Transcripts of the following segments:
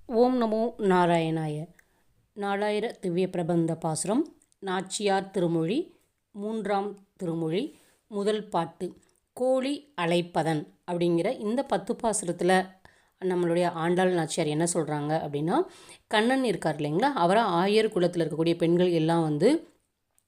ஓம் நமோ நாராயணாய. நாலாயிர திவ்ய பிரபந்த பாசுரம். நாச்சியார் திருமொழி, 3ஆம் திருமொழி, முதல் பாட்டு. கோழி அழைப்பதன் அப்படிங்கிற இந்த 10 பாசுரத்தில் நம்மளுடைய ஆண்டாள் நாச்சியார் என்ன சொல்கிறாங்க அப்படின்னா, கண்ணன் இருக்கார் இல்லைங்களா, அவரை ஆயர் குலத்தில் இருக்கக்கூடிய பெண்கள் எல்லாம்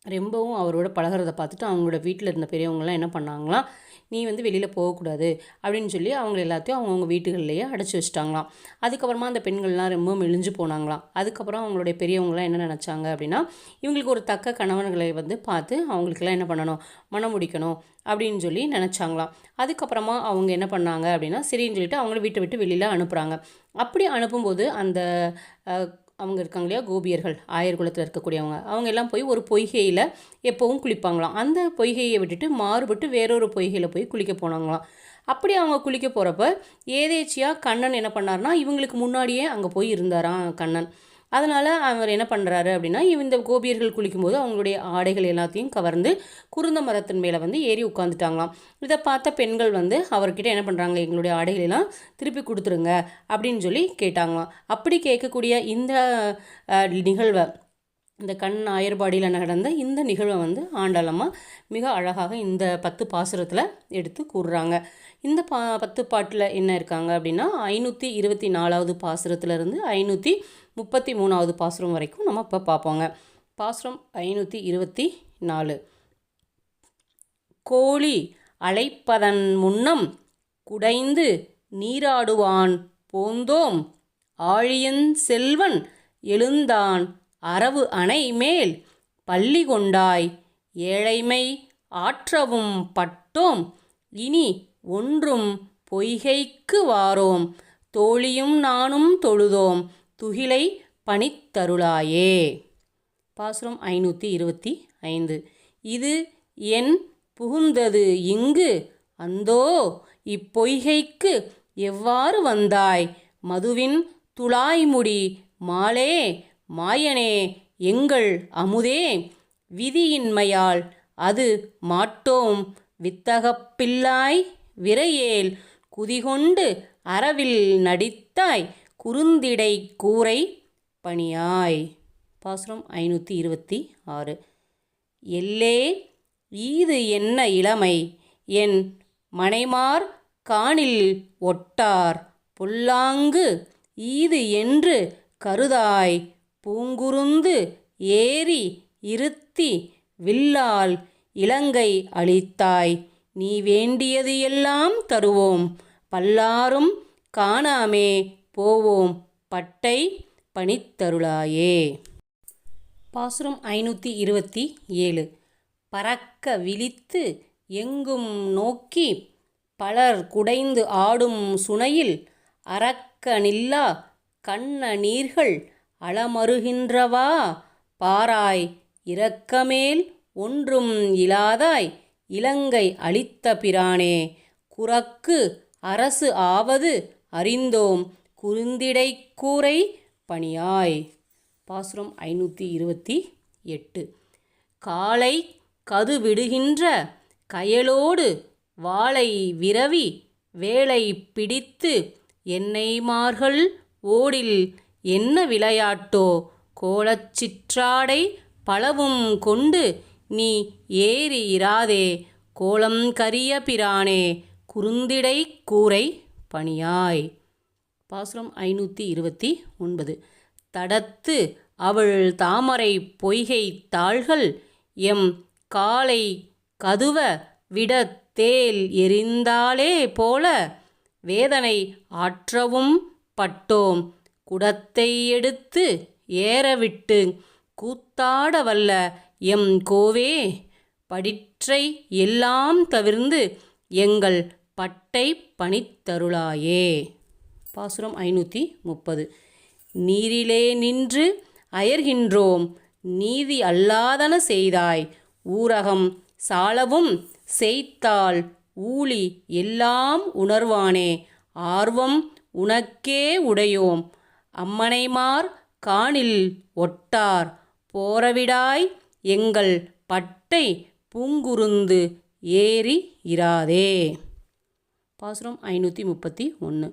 ரொம்பவும் அவரோட பழகிறத பார்த்துட்டு அவங்களோட வீட்டில் இருந்த பெரியவங்களாம் என்ன பண்ணாங்களாம், நீ வெளியில் போகக்கூடாது அப்படின்னு சொல்லி அவங்க எல்லாத்தையும் அவங்கவுங்க வீட்டுகள்லேயே அடைச்சி வச்சுட்டாங்களாம். அதுக்கப்புறமா அந்த பெண்கள்லாம் ரொம்ப மெலிஞ்சு போனாங்களாம். அதுக்கப்புறம் அவங்களுடைய பெரியவங்களாம் என்ன நினச்சாங்க அப்படின்னா, இவங்களுக்கு ஒரு தக்க கணவன்களை பார்த்து அவங்களுக்கெல்லாம் என்ன பண்ணணும், மனம் முடிக்கணும் அப்படின்னு சொல்லி நினச்சாங்களாம். அதுக்கப்புறமா அவங்க என்ன பண்ணாங்க அப்படின்னா, சரின்னு சொல்லிட்டு அவங்கள வீட்டை விட்டு வெளியில் அனுப்புகிறாங்க. அப்படி அனுப்பும்போது அந்த அவங்க இருக்காங்க இல்லையா, கோபியர்கள், ஆயர் குலத்தில் இருக்கக்கூடியவங்க, அவங்க எல்லாம் போய் ஒரு பொய்கையில் எப்போவும் குளிப்பாங்களாம். அந்த பொய்கையை விட்டுட்டு மாறுபட்டு வேறொரு பொய்கையில் போய் குளிக்க போனாங்களாம். அப்படி அவங்க குளிக்க போகிறப்ப ஏதேச்சியாக கண்ணன் என்ன பண்ணார்னா, இவங்களுக்கு முன்னாடியே அங்கே போய் இருந்தாராம் கண்ணன். அதனால் அவர் என்ன பண்ணுறாரு அப்படின்னா, இந்த கோபியர்கள் குளிக்கும்போது அவங்களுடைய ஆடைகள் எல்லாத்தையும் கவர்ந்து குருந்த மரத்தின் மேலே ஏறி உட்காந்துட்டாங்களாம். இதை பார்த்த பெண்கள் அவர்கிட்ட என்ன பண்ணுறாங்க, எங்களுடைய ஆடைகளெல்லாம் திருப்பி கொடுத்துருங்க அப்படின்னு சொல்லி கேட்டாங்களாம். அப்படி கேட்கக்கூடிய இந்த நிகழ்வை, இந்த கண் ஆயர்பாடியில் நடந்த இந்த நிகழ்வை ஆண்டாளம்மா மிக அழகாக இந்த 10 பாசுரத்தில் எடுத்து கூறுறாங்க. இந்த 10 பாட்டில் என்ன இருக்காங்க அப்படின்னா, 524வது பாசுரத்துலேருந்து 533வது பாசுரம் வரைக்கும் நம்ம இப்போ பார்ப்போங்க. பாசுரம் 524. கோழி அழைப்பதன் முன்னம் குடைந்து நீராடுவான் போந்தோம், ஆழியன் செல்வன் எழுந்தான் அரவு அணை மேல் பள்ளி கொண்டாய், ஏழைமை ஆற்றவும் பட்டோம், இனி ஒன்றும் பொய்கைக்கு வாரோம், தோழியும் நானும் தொழுதோம், துகிலை பணித்தருளாயே. பாசுரம் 525. இது என் புகுந்தது இங்கு, அந்தோ இப்பொய்கைக்கு எவ்வாறு வந்தாய், மதுவின் துளாய்முடி மாலே மாயனே எங்கள் அமுதே, விதியின்மையால் அது மாட்டோம், வித்தகப்பில்லாய் விரையேல் குதிகொண்டு அரவில் நடித்தாய், குறுந்திடை கூரை பணியாய். பாசுரம் 526. எல்லே ஈது என்ன இளமை, என் மனைமார் காணில் ஒட்டார், பொல்லாங்கு ஈது என்று கருதாய், பூங்குருந்து ஏறி இருத்தி வில்லால் இலங்கை அளித்தாய், நீ வேண்டியது எல்லாம் தருவோம், பல்லாரும் காணாமே போவோம், பட்டை பணித்தருளாயே. பாசுரம் 527. பறக்க விழித்து எங்கும் நோக்கி பலர் குடைந்து ஆடும் சுனையில், அரக்க நில்லா கண்ண நீர்கள் அளமருகின்றவா, பாராய் இரக்கமேல் ஒன்றும் இலாதாய், இலங்கை அளித்த பிரானே, குரக்கு அரசு ஆவது அறிந்தோம், குறுந்திடை கூரை பணியாய். பாசுரம் 528. காலை கதுவிடுகின்ற கயலோடு வாளை விரவி வேலை பிடித்து, என்னைமார்கள் ஓடில் என்ன விளையாட்டோ, கோலச்சிற்றாடை பலவும் கொண்டு நீ ஏறி இராதே, கோலம் கரிய பிரானே, குறுந்திடை கூரை பணியாய். பாசுரம் 529. தடத்து அவள் தாமரை பொய்கை தாள்கள், எம் காலை கதுவ விட தேல் எரிந்தாலே போல, வேதனை ஆற்றவும் பட்டோம், குடத்தை எடுத்து ஏறவிட்டு கூத்தாட வல்ல எம் கோவே, படிற்றை எல்லாம் தவிர்ந்து எங்கள் பட்டை பணித்தருளாயே. பாசுரம் 530. நீரிலே நின்று அயர்கின்றோம், நீதி அல்லாதன செய்தாய், ஊரகம் சாலவும் செய்தால் ஊழி எல்லாம் உணர்வானே, ஆர்வம் உனக்கே உடையோம், அம்மனைமார் காணில் ஒட்டார், போரவிடாய் எங்கள் பட்டை பூங்குருந்து ஏறி இராதே. பாசுரம் 531.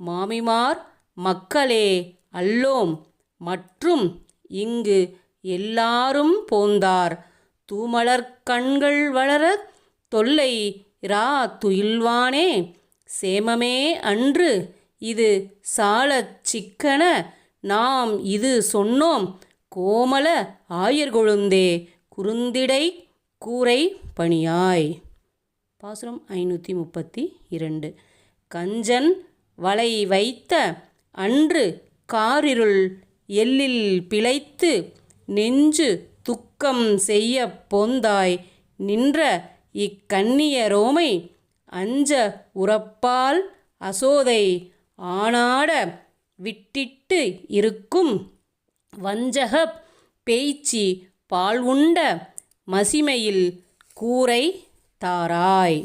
மாமிமார் மக்களே அல்லோம் மற்றும் இங்கு எல்லாரும் போந்தார் தூமலர் கண்கள் வளர தொல்லை இரா துயில்வானே சேமமே அன்று இது சாலச் சிக்கன நாம் இது சொன்னோம் கோமல ஆயர்கொழுந்தே குறுந்திடை கூரை பணியாய். பாசுரம் 532. கஞ்சன் வலை வைத்த அன்று காரிருள் எல்லில் பிழைத்து நெஞ்சு துக்கம் செய்ய போந்தாய் நின்ற இக்கண்ணியரோமை அஞ்ச உறப்பால் அசோதை ஆனாட விட்டிட்டு இருக்கும் வஞ்சகப் பேய்ச்சி பால் உண்ட மசிமையில் கூரை தாராய்.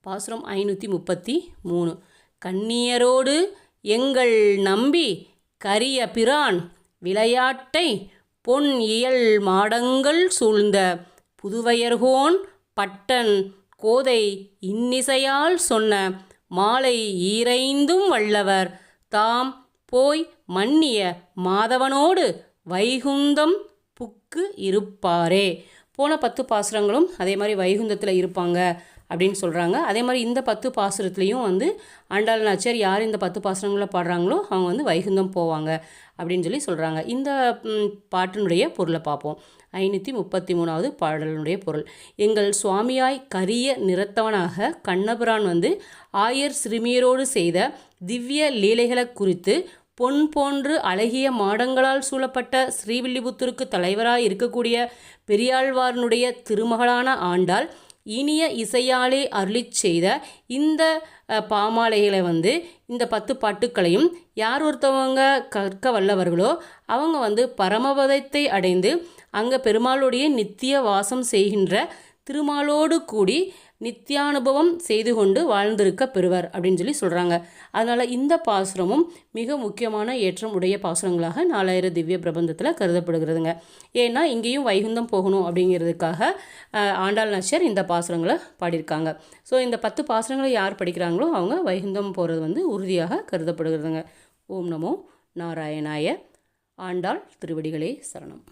பாசுரம் 533. கண்ணியரோடு எங்கள் நம்பி கரிய பிரான் விளையாட்டை பொன் இயல் மாடங்கள் சூழ்ந்த புதுவயர்கோன் பட்டன் கோதை இன்னிசையால் சொன்ன மாலை ஈரைந்தும் வல்லவர் தாம் போய் மன்னிய மாதவனோடு வைகுந்தம் புக்கு இருப்பாரே. போன 10 பாசுரங்களும் அதே மாதிரி வைகுந்தத்தில் இருப்பாங்க அப்படின்னு சொல்கிறாங்க. அதே மாதிரி இந்த 10 பாசுரத்துலேயும் ஆண்டாள் நாச்சியார் யார் இந்த 10 பாசுரங்களில் பாடுறாங்களோ அவங்க வைகுந்தம் போவாங்க அப்படின்னு சொல்லி சொல்கிறாங்க. இந்த பாட்டினுடைய பொருளை பார்ப்போம். 533வது பாடலுடைய பொருள். எங்கள் சுவாமியாய் கரிய நிறத்தவனாக கண்ணபிரான் ஆயர் சிறுமியரோடு செய்த திவ்ய லீலைகளை குறித்து பொன் போன்று அழகிய மாடங்களால் சூழப்பட்ட ஸ்ரீவில்லிபுத்தூருக்கு தலைவராய் இருக்கக்கூடிய பெரியாழ்வாரனுடைய திருமகளான ஆண்டாள் இனிய இசையாலே அருளிச் செய்த இந்த பாமாலைகளை இந்த 10 பாட்டுக்களையும் யார் ஒருத்தவங்க கற்க வல்லவர்களோ அவங்க பரமபதத்தை அடைந்து அங்கே பெருமாளுடைய நித்திய வாசம் செய்கின்ற திருமாலோடு கூடி நித்தியானுபவம் செய்து கொண்டு வாழ்ந்திருக்க பெறுவர் அப்படின்னு சொல்லி சொல்கிறாங்க. அதனால் இந்த பாசுரமும் மிக முக்கியமான ஏற்றம் உடைய பாசுரங்களாக 4000 திவ்ய பிரபந்தத்தில் கருதப்படுகிறதுங்க. ஏன்னா இங்கேயும் வைகுந்தம் போகணும் அப்படிங்கிறதுக்காக ஆண்டாள் நாச்சியார் இந்த பாசுரங்களை பாடியிருக்காங்க. ஸோ இந்த 10 பாசுரங்களை யார் படிக்கிறாங்களோ அவங்க வைகுந்தம் போகிறது உறுதியாக கருதப்படுகிறதுங்க. ஓம் நமோ நாராயணாய. ஆண்டாள் திருவடிகளே சரணம்.